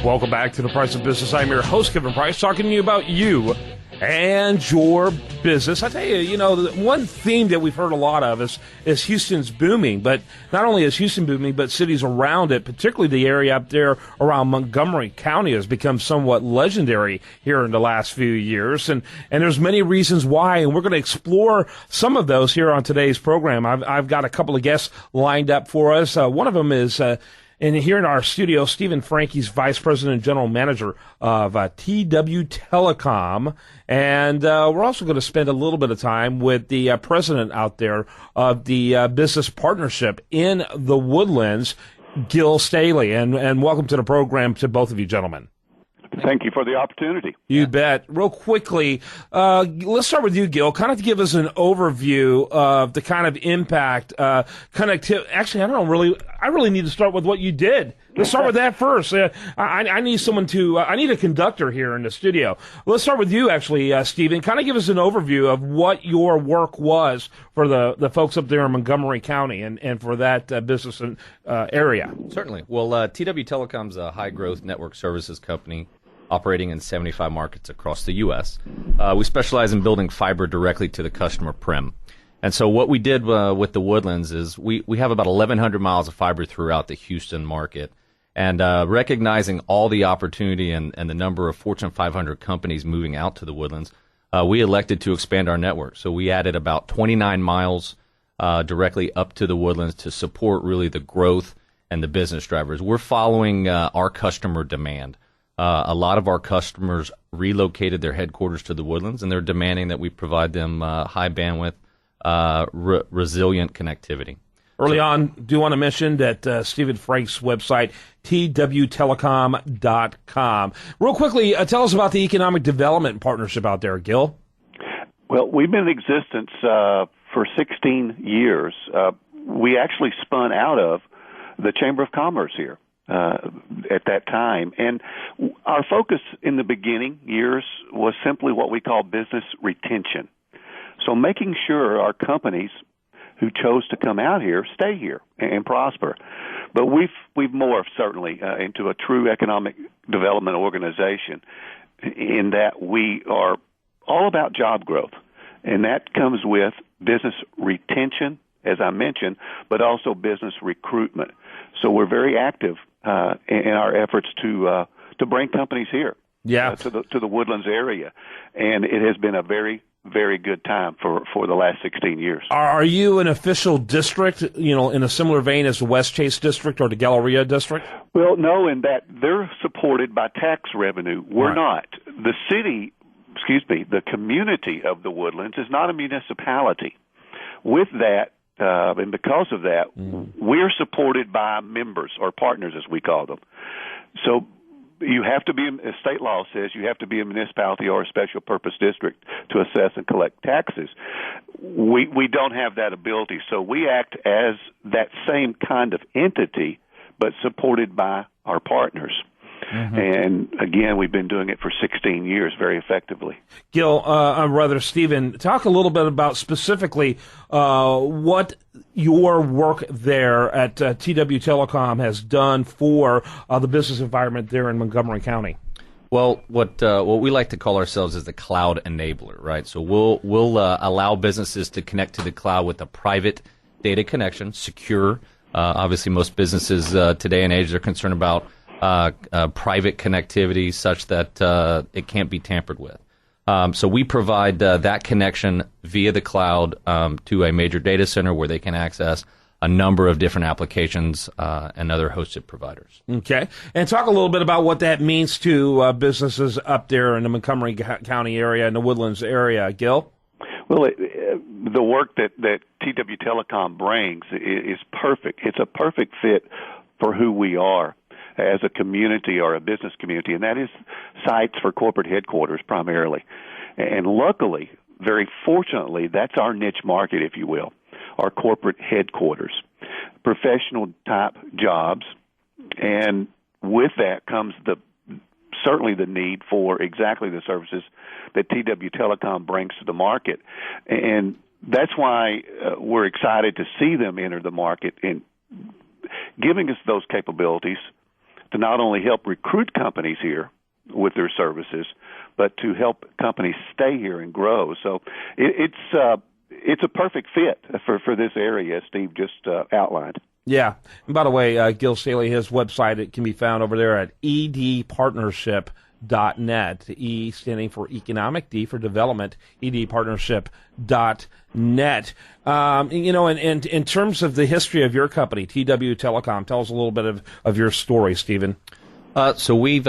Welcome back to The Price of Business. I'm your host, Kevin Price, talking to you about you and your business. I tell you, the one theme that we've heard a lot of is Houston's booming. But not only is Houston booming, but cities around it, particularly the area up there around Montgomery County, has become somewhat legendary here in the last few years. And there's many reasons why, and we're going to explore some of those here on today's program. I've got a couple of guests lined up for us. One of them is and here in our studio, Steven Frank, he's Vice President and General Manager of TW Telecom. And we're also going to spend a little bit of time with the president out there of the business partnership in the Woodlands, Gil Staley. And welcome to the program to both of you gentlemen. Thank you for the opportunity. You bet. Real quickly, let's start with you, Gil. Kind of give us an overview of the kind of impact, connectivity. Actually, I really need to start with what you did. Let's start with that first. I need I need a conductor here in the studio. Let's start with you, actually, Steven. Kind of give us an overview of what your work was for the folks up there in Montgomery County and for that business area. Certainly. Well, TW Telecom's a high-growth network services company operating in 75 markets across the U.S. We specialize in building fiber directly to the customer prem. And so what we did with the Woodlands is we have about 1,100 miles of fiber throughout the Houston market. And recognizing all the opportunity and the number of Fortune 500 companies moving out to the Woodlands, we elected to expand our network. So we added about 29 miles directly up to the Woodlands to support really the growth and the business drivers. We're following our customer demand. A lot of our customers relocated their headquarters to the Woodlands, and they're demanding that we provide them high bandwidth, resilient connectivity. Early on, do want to mention that Steven Frank's website, twtelecom.com. Real quickly, tell us about the economic development partnership out there, Gil. Well, we've been in existence for 16 years. We actually spun out of the Chamber of Commerce here at that time. And our focus in the beginning years was simply what we call business retention. So making sure our companies who chose to come out here stay here and prosper. But we've morphed certainly into a true economic development organization in that we are all about job growth, and that comes with business retention, as I mentioned, but also business recruitment. So we're very active in our efforts to bring companies here, to the Woodlands area, and it has been a very good time for the last 16 years. Are you an official district, in a similar vein as the West Chase District or the Galleria District? Well, no, in that they're supported by tax revenue. We're not. The community of the Woodlands is not a municipality. With that, and because of that, we're supported by members or partners, as we call them. So you have to be, as state law says, you have to be a municipality or a special purpose district to assess and collect taxes. We don't have that ability, so we act as that same kind of entity, but supported by our partners. Mm-hmm. And again, we've been doing it for 16 years very effectively. Gil, Stephen, talk a little bit about specifically what your work there at TW Telecom has done for the business environment there in Montgomery County. Well, what we like to call ourselves is the cloud enabler, right? So we'll allow businesses to connect to the cloud with a private data connection, secure. Obviously, most businesses today and age are concerned about private connectivity such that it can't be tampered with. So we provide that connection via the cloud to a major data center where they can access a number of different applications and other hosted providers. Okay. And talk a little bit about what that means to businesses up there in the Montgomery County area and the Woodlands area. Gil? Well, the work that TW Telecom brings is perfect. It's a perfect fit for who we are as a community or a business community, and that is sites for corporate headquarters primarily. And luckily, very fortunately, that's our niche market, if you will, our corporate headquarters, professional type jobs, and with that comes certainly the need for exactly the services that TW Telecom brings to the market. And that's why we're excited to see them enter the market and giving us those capabilities to not only help recruit companies here with their services, but to help companies stay here and grow. So it's a perfect fit for this area, as Steve just outlined. Yeah. And by the way, Gil Staley, his website, it can be found over there at edpartnership.net. E standing for economic, D for development, edpartnership.net. And in terms of the history of your company, TW Telecom, tell us a little bit of your story, Stephen. So we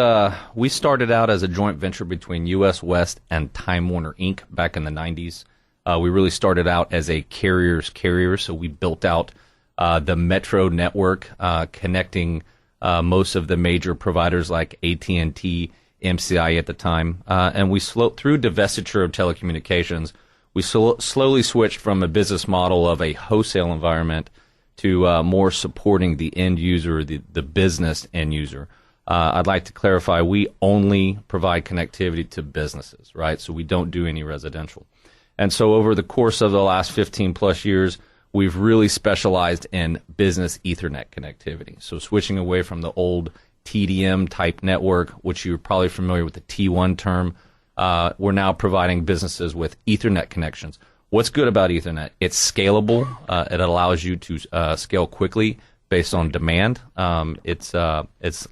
started out as a joint venture between U.S. West and Time Warner Inc. back in the 90s. We really started out as a carrier's carrier, so we built out the metro network, connecting most of the major providers like AT&T, MCI at the time. And we through divestiture of telecommunications, we slowly switched from a business model of a wholesale environment to more supporting the end user, the business end user. I'd like to clarify, we only provide connectivity to businesses, right? So we don't do any residential. And so over the course of the last 15 plus years, we've really specialized in business Ethernet connectivity. So switching away from the old TDM type network, which you're probably familiar with the T1 term, we're now providing businesses with Ethernet connections. What's good about Ethernet? It's scalable. It allows you to scale quickly based on demand. It's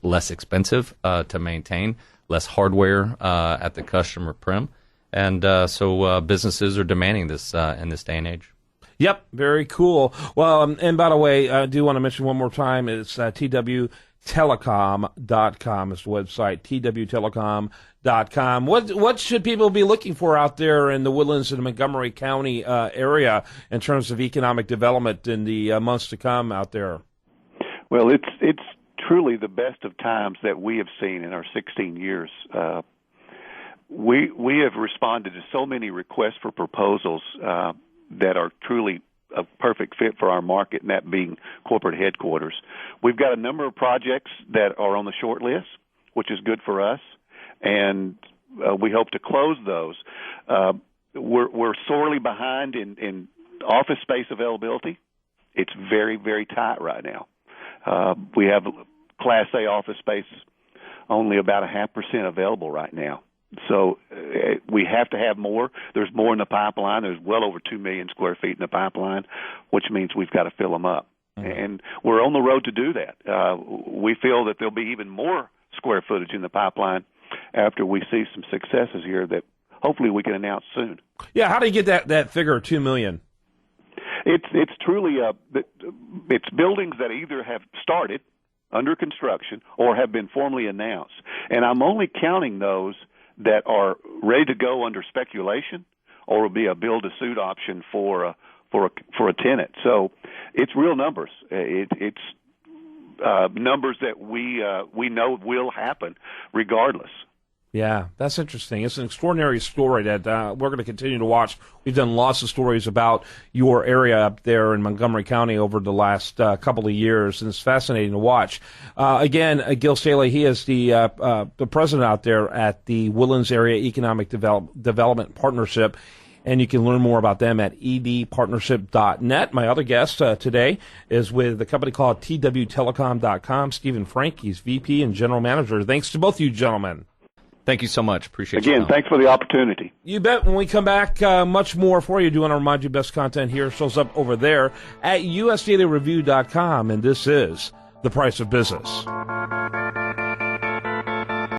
less expensive to maintain, less hardware at the customer prem, and so businesses are demanding this in this day and age. Yep, very cool. Well, and by the way, I do want to mention one more time, it's twtelecom.com is the website, twtelecom.com. What should people be looking for out there in the Woodlands and Montgomery County area in terms of economic development in the months to come out there? Well, it's truly the best of times that we have seen in our 16 years. We have responded to so many requests for proposals that are truly a perfect fit for our market, and that being corporate headquarters. We've got a number of projects that are on the short list, which is good for us, and we hope to close those. We're sorely behind in office space availability. It's very, very tight right now. We have Class A office space only about 0.5% available right now. So we have to have more. There's more in the pipeline. There's well over 2 million square feet in the pipeline, which means we've got to fill them up. Mm-hmm. And we're on the road to do that. We feel that there'll be even more square footage in the pipeline after we see some successes here that hopefully we can announce soon. Yeah, how do you get that figure of 2 million? It's truly it's buildings that either have started under construction or have been formally announced, and I'm only counting those that are ready to go under speculation or will be a build-to-suit option for a tenant. So it's real numbers. It's numbers that we know will happen regardless. Yeah, that's interesting. It's an extraordinary story that we're going to continue to watch. We've done lots of stories about your area up there in Montgomery County over the last couple of years, and it's fascinating to watch. Again, Gil Staley, he is the president out there at the Woodlands Area Economic Development Partnership, and you can learn more about them at edpartnership.net. My other guest today is with a company called twtelecom.com, Steven Frank. He's VP and General Manager. Thanks to both of you gentlemen. Thank you so much. Appreciate it. Again, thanks for the opportunity. You bet. When we come back, much more for you. I do want to remind you, best content here shows up over there at usdailyreview.com, and this is The Price of Business.